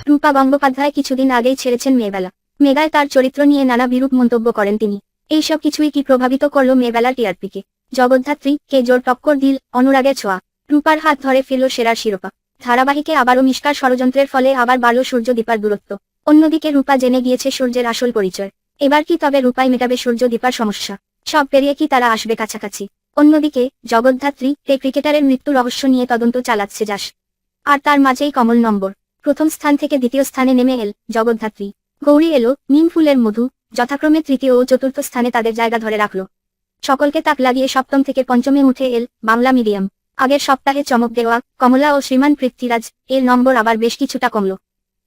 রূপা গঙ্গোপাধ্যায় কিছুদিন আগেই ছেড়েছেন মেয়েবেলা। মেগায় তার চরিত্র নিয়ে নানা বিরূপ মন্তব্য করেন তিনি। এইসব কিছুই কি প্রভাবিত করল মেয়েবেলার টিআরপিকে? জগদ্ধাত্রী কে জোর টক্কর দিল অনুরাগের ছোঁয়া। রূপার হাত ধরে ফেলল সেরার শিরোপা। ধারাবাহিকে আবারও মিষ্কার ষড়যন্ত্রের ফলে আবার বাড়ল সূর্য দীপার দূরত্ব। অন্যদিকে রূপা জেনে গিয়েছে সূর্যের আসল পরিচয়। এবার কি তবে রূপাই মেটাবে সূর্য দীপার সমস্যা? সব পেরিয়ে কি তারা আসবে কাছাকাছি? অন্যদিকে জগদ্ধাত্রী ক্রিকেটারের মৃত্যু রহস্য নিয়ে তদন্ত চালাচ্ছে জাস। আর তার মাঝেই কমল নম্বর। প্রথম স্থান থেকে দ্বিতীয় স্থানে নেমে এল জগদ্ধাত্রী। গৌরী এলো নিম ফুলের মধু, যথাক্রমে তৃতীয় ও চতুর্থ স্থানে তাদের জায়গা ধরে রাখল। সকলকে তাক লাগিয়ে সপ্তম থেকে পঞ্চমে উঠে এল বাংলা মিডিয়াম। আগের সপ্তাহে চমক দেওয়া কমলা ও শ্রীমান পৃথ্বীরাজ এর নম্বর আবার বেশ কিছুটা কমল।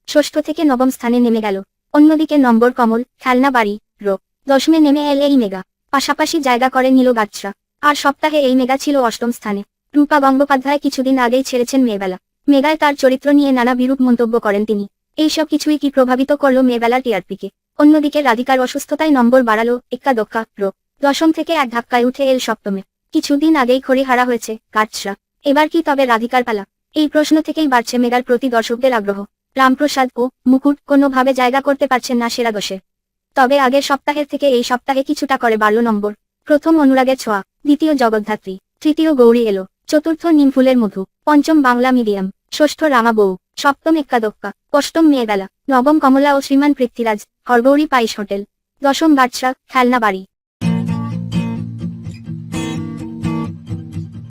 ষষ্ঠ থেকে নবম স্থানে নেমে গেল। অন্যদিকে নম্বর কমল খেলনা বাড়ি রো দশমে নেমে এল এই মেগা। পাশাপাশি জায়গা করে নিল গাছরা। আর সপ্তাহে এই মেগা ছিল অষ্টম স্থানে। রূপা গঙ্গোপাধ্যায় কিছুদিন আগেই ছেড়েছেন মেয়েবেলা। মেগায় তার চরিত্র নিয়ে নানা বিরূপ মন্তব্য করেন তিনি। এইসব কিছুই কি প্রভাবিত করল মেয়েবেলার টিআরপিকে? অন্যদিকে রাধিকার অসুস্থতায় নম্বর বাড়ালো এক্কা দক্কা রো। দশম থেকে এক ধাক্কায় উঠে এল সপ্তমে। কিছুদিন আগেই খড়িহারা হয়েছে গাছরা। এবার কি তবে রাধিকার পালা? এই প্রশ্ন থেকেই বাড়ছে মেগার প্রতি দর্শকদের আগ্রহ। রামপ্রসাদ ও মুকুট কোনোভাবে জায়গা করতে পারছেন না সেরা দশে। তবে আগের সপ্তাহের থেকে এই সপ্তাহে কিছুটা করে বাড়ল নম্বর। প্রথম অনুরাগের ছোঁয়া, দ্বিতীয় জগদ্ধাত্রী, তৃতীয় গৌরী এলো, চতুর্থ নিমফুলের মধু, পঞ্চম বাংলা মিডিয়াম, ষষ্ঠ রামা বউ, সপ্তম এক্কা দক্কা, অষ্টম মেয়েবেলা, নবম কমলা ও শ্রীমান পৃথ্বীরাজ, হরগৌরী পাইস হোটেল, দশম গাছরা খেলনা বাড়ি।